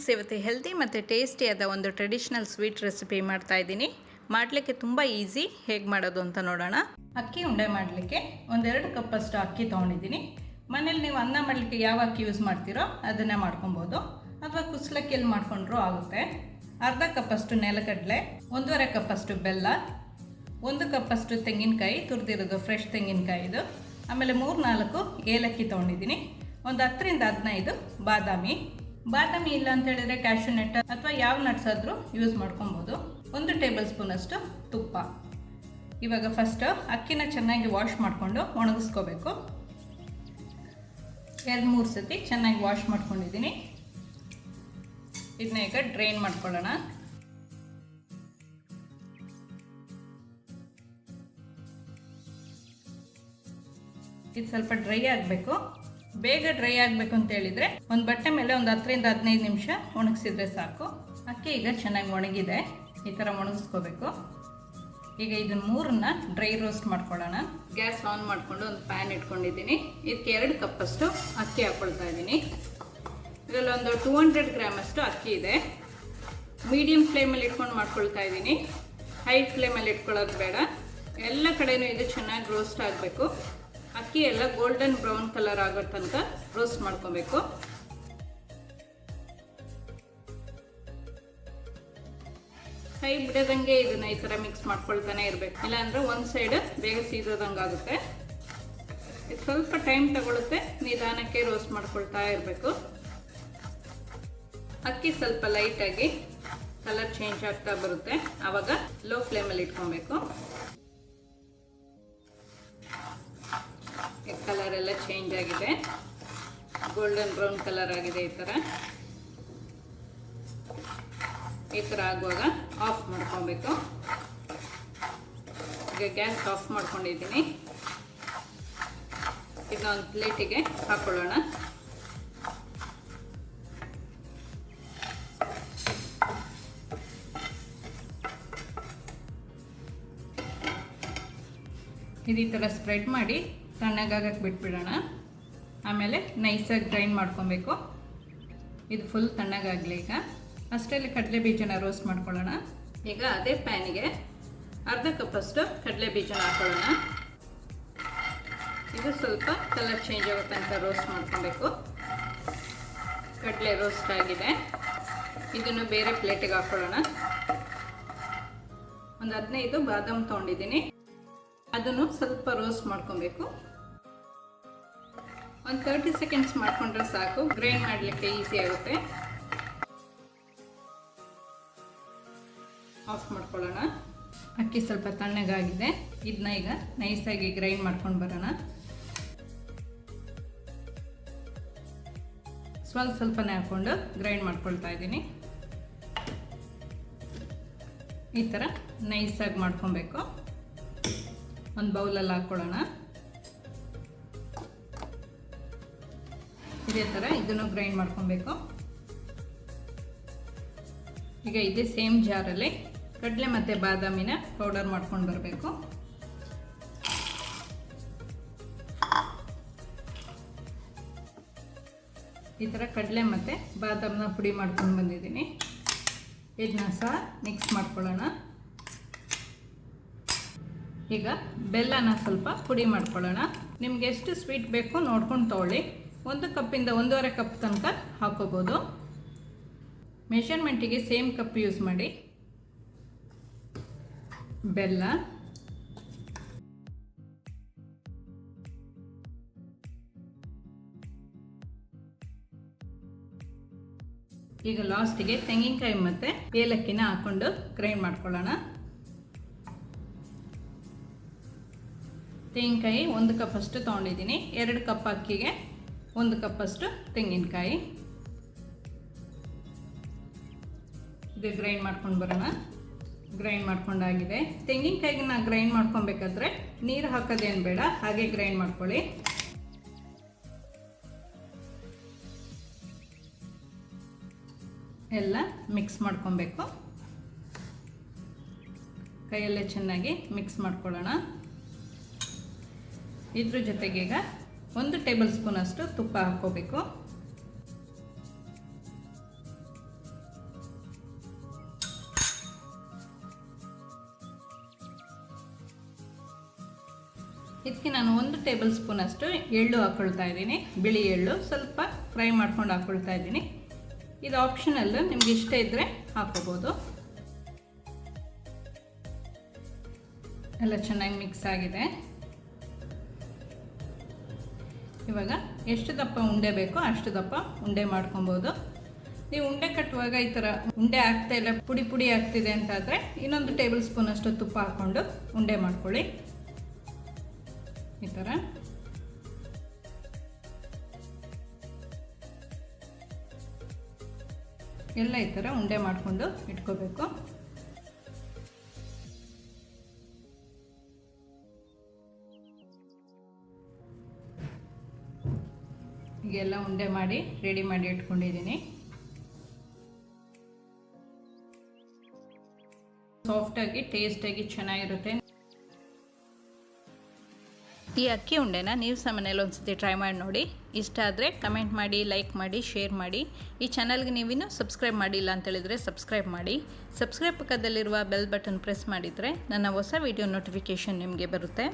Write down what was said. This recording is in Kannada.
ಫ್ರೆಂಡ್ಸ್, ಇವತ್ತು ಹೆಲ್ತಿ ಮತ್ತು ಟೇಸ್ಟಿಯಾದ ಒಂದು ಟ್ರೆಡಿಷನಲ್ ಸ್ವೀಟ್ ರೆಸಿಪಿ ಮಾಡ್ತಾ ಇದ್ದೀನಿ. ಮಾಡಲಿಕ್ಕೆ ತುಂಬ ಈಸಿ. ಹೇಗೆ ಮಾಡೋದು ಅಂತ ನೋಡೋಣ. ಅಕ್ಕಿ ಉಂಡೆ ಮಾಡಲಿಕ್ಕೆ 1-2 ಕಪ್ಪಷ್ಟು ಅಕ್ಕಿ ತೊಗೊಂಡಿದ್ದೀನಿ. ಮನೇಲಿ ನೀವು ಅನ್ನ ಮಾಡಲಿಕ್ಕೆ ಯಾವ ಅಕ್ಕಿ ಯೂಸ್ ಮಾಡ್ತೀರೋ ಅದನ್ನೇ ಮಾಡ್ಕೊಬೋದು, ಅಥವಾ ಕುಚ್ಚಲಕ್ಕಿಯಲ್ಲಿ ಮಾಡ್ಕೊಂಡ್ರೂ ಆಗುತ್ತೆ. ಅರ್ಧ ಕಪ್ಪಷ್ಟು ನೆಲಗಡಲೆ, 1.5 ಕಪ್ಪಷ್ಟು ಬೆಲ್ಲ, 1 ಕಪ್ಪಷ್ಟು ತೆಂಗಿನಕಾಯಿ ತುರಿದಿರೋದು, ಫ್ರೆಶ್ ತೆಂಗಿನಕಾಯಿ ಇದು. ಆಮೇಲೆ 3-4 ಏಲಕ್ಕಿ ತೊಗೊಂಡಿದ್ದೀನಿ. ಒಂದು 10-15 ಬಾದಾಮಿ ಇಲ್ಲ ಅಂತ ಹೇಳಿದರೆ ಕ್ಯಾಶ್ಯೂ ನಟ್ ಅಥವಾ ಯಾವ ನಟ್ಸ್ ಆದರೂ ಯೂಸ್ ಮಾಡ್ಕೊಬೋದು. 1 ಟೇಬಲ್ ಸ್ಪೂನ್ ಅಷ್ಟು ತುಪ್ಪ. ಇವಾಗ ಫಸ್ಟ್ ಅಕ್ಕಿನ ಚೆನ್ನಾಗಿ ವಾಶ್ ಮಾಡಿಕೊಂಡು ಒಣಗಿಸ್ಕೋಬೇಕು. 2-3 ಸತಿ ಚೆನ್ನಾಗಿ ವಾಶ್ ಮಾಡ್ಕೊಂಡಿದ್ದೀನಿ. ಇದನ್ನ ಈಗ ಡ್ರೈನ್ ಮಾಡ್ಕೊಳ್ಳೋಣ. ಇದು ಸ್ವಲ್ಪ ಡ್ರೈ ಆಗಬೇಕು. ಬೇಗ ಡ್ರೈ ಆಗಬೇಕು ಅಂತ ಹೇಳಿದರೆ ಒಂದು ಬಟ್ಟೆ ಮೇಲೆ ಒಂದು 10-15 ನಿಮಿಷ ಒಣಗಿಸಿದ್ರೆ ಸಾಕು. ಅಕ್ಕಿ ಈಗ ಚೆನ್ನಾಗಿ ಒಣಗಿದೆ. ಈ ಥರ ಒಣಗಿಸ್ಕೋಬೇಕು. ಈಗ ಇದನ್ನು 3ನ್ನ ಡ್ರೈ ರೋಸ್ಟ್ ಮಾಡ್ಕೊಳ್ಳೋಣ. ಗ್ಯಾಸ್ ಆನ್ ಮಾಡಿಕೊಂಡು ಒಂದು ಪ್ಯಾನ್ ಇಟ್ಕೊಂಡಿದ್ದೀನಿ. ಇದಕ್ಕೆ 2 ಕಪ್ಪಷ್ಟು ಅಕ್ಕಿ ಹಾಕ್ಕೊಳ್ತಾ ಇದ್ದೀನಿ. ಇದರಲ್ಲಿ ಒಂದು 200 ಗ್ರಾಮ್ ಅಷ್ಟು ಅಕ್ಕಿ ಇದೆ. ಮೀಡಿಯಮ್ ಫ್ಲೇಮಲ್ಲಿ ಇಟ್ಕೊಂಡು ಮಾಡ್ಕೊಳ್ತಾ ಇದ್ದೀನಿ. ಹೈ ಫ್ಲೇಮಲ್ಲಿ ಇಟ್ಕೊಳ್ಳೋದು ಬೇಡ. ಎಲ್ಲ ಕಡೆಯೂ ಇದು ಚೆನ್ನಾಗಿ ರೋಸ್ಟ್ ಆಗಬೇಕು. ಅಕ್ಕಿ ಎಲ್ಲ ಗೋಲ್ಡನ್ ಬ್ರೌನ್ ಕಲರ್ ಆಗೋ ತನಕ ರೋಸ್ಟ್ ಮಾಡ್ಕೋಬೇಕು. ಕೈ ಬಿಡೋದಂಗೆ ಇದನ್ನ ಈ ಥರ ಮಿಕ್ಸ್ ಮಾಡ್ಕೊಳ್ತಾನೆ ಇರಬೇಕು. ಇಲ್ಲಾಂದ್ರೆ ಒಂದು ಸೈಡ್ ಬೇಗ ಸೀದೋದಂಗೆ ಆಗುತ್ತೆ. ಇದು ಸ್ವಲ್ಪ ಟೈಮ್ ತಗೊಳುತ್ತೆ. ನಿಧಾನಕ್ಕೆ ರೋಸ್ಟ್ ಮಾಡ್ಕೊಳ್ತಾ ಇರಬೇಕು. ಅಕ್ಕಿ ಸ್ವಲ್ಪ ಲೈಟಾಗಿ ಕಲರ್ ಚೇಂಜ್ ಆಗ್ತಾ ಬರುತ್ತೆ. ಆವಾಗ ಲೋ ಫ್ಲೇಮಲ್ಲಿ ಇಟ್ಕೊಬೇಕು. ಕಲರ್ ಎಲ್ಲ ಚೇಂಜ್ ಆಗಿದೆ. ಗೋಲ್ಡನ್ ಬ್ರೌನ್ ಕಲರ್ ಆಗಿದೆ. ಈ ಥರ ಆಗುವಾಗ ಆಫ್ ಮಾಡ್ಕೊಬೇಕು. ಈಗ ಗ್ಯಾಸ್ ಆಫ್ ಮಾಡ್ಕೊಂಡಿದ್ದೀನಿ. ಇದನ್ನ ಒಂದು ಪ್ಲೇಟಿಗೆ ಹಾಕೊಳ್ಳೋಣ. ಈ ಥರ ಸ್ಪ್ರೆಡ್ ಮಾಡಿ ತಣ್ಣಗಾಗಕ್ಕೆ ಬಿಟ್ಬಿಡೋಣ. ಆಮೇಲೆ ನೈಸಾಗಿ ಗ್ರೈಂಡ್ ಮಾಡ್ಕೊಬೇಕು. ಇದು ಫುಲ್ ತಣ್ಣಗಾಗಲಿ. ಈಗ ಅಷ್ಟರಲ್ಲಿ ಕಡಲೆ ಬೀಜನ ರೋಸ್ಟ್ ಮಾಡ್ಕೊಳ್ಳೋಣ. ಈಗ ಅದೇ ಪ್ಯಾನಿಗೆ ಅರ್ಧ ಕಪ್ಪಷ್ಟು ಕಡಲೆ ಬೀಜನ ಹಾಕೊಳ್ಳೋಣ. ಇದು ಸ್ವಲ್ಪ ಕಲರ್ ಚೇಂಜ್ ಆಗೋ ತನಕ ರೋಸ್ಟ್ ಮಾಡ್ಕೊಬೇಕು. ಕಡಲೆ ರೋಸ್ಟ್ ಆಗಿದೆ. ಇದನ್ನು ಬೇರೆ ಪ್ಲೇಟಿಗೆ ಹಾಕೊಳ್ಳೋಣ. ಒಂದು 15 ಬಾದಾಮ್ ತೊಗೊಂಡಿದ್ದೀನಿ. ಅದನ್ನು ಸ್ವಲ್ಪ ರೋಸ್ಟ್ ಮಾಡ್ಕೊಬೇಕು. ಒಂದು 30 ಸೆಕೆಂಡ್ಸ್ ಮಾಡಿಕೊಂಡ್ರೆ ಸಾಕು. ಗ್ರೈಂಡ್ ಮಾಡಲಿಕ್ಕೆ ಈಸಿ ಆಗುತ್ತೆ. ಆಫ್ ಮಾಡ್ಕೊಳ್ಳೋಣ. ಅಕ್ಕಿ ಸ್ವಲ್ಪ ತಣ್ಣಗಾಗಿದೆ. ಇದನ್ನ ಈಗ ನೈಸಾಗಿ ಗ್ರೈಂಡ್ ಮಾಡ್ಕೊಂಡು ಬರೋಣ. ಸ್ವಲ್ಪನೇ ಹಾಕ್ಕೊಂಡು ಗ್ರೈಂಡ್ ಮಾಡ್ಕೊಳ್ತಾ ಇದ್ದೀನಿ. ಈ ಥರ ನೈಸಾಗಿ ಮಾಡ್ಕೊಬೇಕು. ಒಂದು ಬೌಲಲ್ಲಿ ಹಾಕ್ಕೊಳ್ಳೋಣ. ಇದೇ ಥರ ಇದನ್ನು ಗ್ರೈಂಡ್ ಮಾಡ್ಕೊಬೇಕು. ಈಗ ಇದೇ ಸೇಮ್ ಜಾರಲ್ಲಿ ಕಡಲೆ ಮತ್ತು ಬಾದಾಮಿನ ಪೌಡರ್ ಮಾಡ್ಕೊಂಡು ಬರಬೇಕು. ಈ ಥರ ಕಡಲೆ ಮತ್ತು ಬಾದಾಮನ್ನ ಪುಡಿ ಮಾಡ್ಕೊಂಡು ಬಂದಿದ್ದೀನಿ. ಇದನ್ನ ಸಹ ಮಿಕ್ಸ್ ಮಾಡ್ಕೊಳ್ಳೋಣ. ಈಗ ಬೆಲ್ಲನ ಸ್ವಲ್ಪ ಪುಡಿ ಮಾಡ್ಕೊಳ್ಳೋಣ. ನಿಮ್ಗೆ ಎಷ್ಟು ಸ್ವೀಟ್ ಬೇಕು ನೋಡ್ಕೊಂಡು ತೊಗೊಳ್ಳಿ. 1 ಕಪ್ಪಿಂದ 1.5 ಕಪ್ ತನಕ ಹಾಕೋಬೋದು. ಮೆಷರ್ಮೆಂಟಿಗೆ ಸೇಮ್ ಕಪ್ ಯೂಸ್ ಮಾಡಿ. ಬೆಲ್ಲ, ಈಗ ಲಾಸ್ಟಿಗೆ ತೆಂಗಿನಕಾಯಿ ಮತ್ತು ಏಲಕ್ಕಿನ ಹಾಕ್ಕೊಂಡು ಗ್ರೈಂಡ್ ಮಾಡ್ಕೊಳ್ಳೋಣ. ತೆಂಗಿನಕಾಯಿ 1 ಕಪ್ಪಷ್ಟು ತೊಗೊಂಡಿದ್ದೀನಿ. 2 ಕಪ್ ಅಕ್ಕಿಗೆ 1 ಕಪ್ಪಷ್ಟು ತೆಂಗಿನಕಾಯಿ. ಇದು ಗ್ರೈಂಡ್ ಮಾಡ್ಕೊಂಡು ಬರೋಣ. ಗ್ರೈಂಡ್ ಮಾಡ್ಕೊಂಡಾಗಿದೆ. ತೆಂಗಿನಕಾಯಿನ ಗ್ರೈಂಡ್ ಮಾಡ್ಕೊಬೇಕಾದ್ರೆ ನೀರು ಹಾಕೋದೇನು ಬೇಡ, ಹಾಗೆ ಗ್ರೈಂಡ್ ಮಾಡ್ಕೊಳ್ಳಿ. ಎಲ್ಲ ಮಿಕ್ಸ್ ಮಾಡ್ಕೊಬೇಕು. ಕೈಯಲ್ಲೇ ಚೆನ್ನಾಗಿ ಮಿಕ್ಸ್ ಮಾಡ್ಕೊಳ್ಳೋಣ. ಇದ್ರ ಜೊತೆಗೆ ಈಗ 1 ಟೇಬಲ್ ಸ್ಪೂನ್ ಅಷ್ಟು ತುಪ್ಪ ಹಾಕೋಬೇಕು. ಇದಕ್ಕೆ ನಾನು 1 ಟೇಬಲ್ ಸ್ಪೂನಷ್ಟು ಎಳ್ಳು ಹಾಕ್ಕೊಳ್ತಾ ಇದ್ದೀನಿ. ಬಿಳಿ ಎಳ್ಳು ಸ್ವಲ್ಪ ಫ್ರೈ ಮಾಡ್ಕೊಂಡು ಹಾಕ್ಕೊಳ್ತಾ ಇದ್ದೀನಿ. ಇದು ಆಪ್ಷನಲ್, ನಿಮ್ಗೆ ಇಷ್ಟ ಇದ್ದರೆ ಹಾಕ್ಕೋಬೋದು. ಎಲ್ಲ ಚೆನ್ನಾಗಿ ಮಿಕ್ಸ್ ಆಗಿದೆ. ಇವಾಗ ಎಷ್ಟು ದಪ್ಪ ಉಂಡೆ ಬೇಕೋ ಅಷ್ಟು ದಪ್ಪ ಉಂಡೆ ಮಾಡ್ಕೊಬೋದು. ನೀವು ಉಂಡೆ ಕಟ್ಟುವಾಗ ಈ ಥರ ಉಂಡೆ ಆಗ್ತಾ ಇಲ್ಲ, ಪುಡಿ ಪುಡಿ ಆಗ್ತಿದೆ ಅಂತಾದರೆ 1 ಟೇಬಲ್ ಸ್ಪೂನಷ್ಟು ತುಪ್ಪ ಹಾಕ್ಕೊಂಡು ಉಂಡೆ ಮಾಡ್ಕೊಳ್ಳಿ. ಈ ಥರ ಎಲ್ಲ ಈ ಥರ ಉಂಡೆ ಮಾಡಿಕೊಂಡು ಇಟ್ಕೋಬೇಕು. ಹೀಗೆಲ್ಲ ಉಂಡೆ ಮಾಡಿ ರೆಡಿ ಮಾಡಿ ಇಟ್ಕೊಂಡಿದ್ದೀನಿ. ಸಾಫ್ಟಾಗಿ ಟೇಸ್ಟಾಗಿ ಚೆನ್ನಾಗಿರುತ್ತೆ. ಈ ಅಕ್ಕಿ ಉಂಡೆನ ನೀವು ಸಹ ಮನೇಲಿ ಒಂದ್ಸತಿ ಟ್ರೈ ಮಾಡಿ ನೋಡಿ. ಇಷ್ಟ ಆದರೆ ಕಮೆಂಟ್ ಮಾಡಿ, ಲೈಕ್ ಮಾಡಿ, ಶೇರ್ ಮಾಡಿ. ಈ ಚಾನಲ್ಗೆ ನೀವಿನ್ನೂ ಸಬ್ಸ್ಕ್ರೈಬ್ ಮಾಡಿಲ್ಲ ಅಂತೇಳಿದರೆ ಸಬ್ಸ್ಕ್ರೈಬ್ ಮಾಡಿ. ಸಬ್ಸ್ಕ್ರೈಬ್ ಪಕ್ಕದಲ್ಲಿರುವ ಬೆಲ್ ಬಟನ್ ಪ್ರೆಸ್ ಮಾಡಿದರೆ ನನ್ನ ಹೊಸ ವಿಡಿಯೋ ನೋಟಿಫಿಕೇಷನ್ ನಿಮಗೆ ಬರುತ್ತೆ.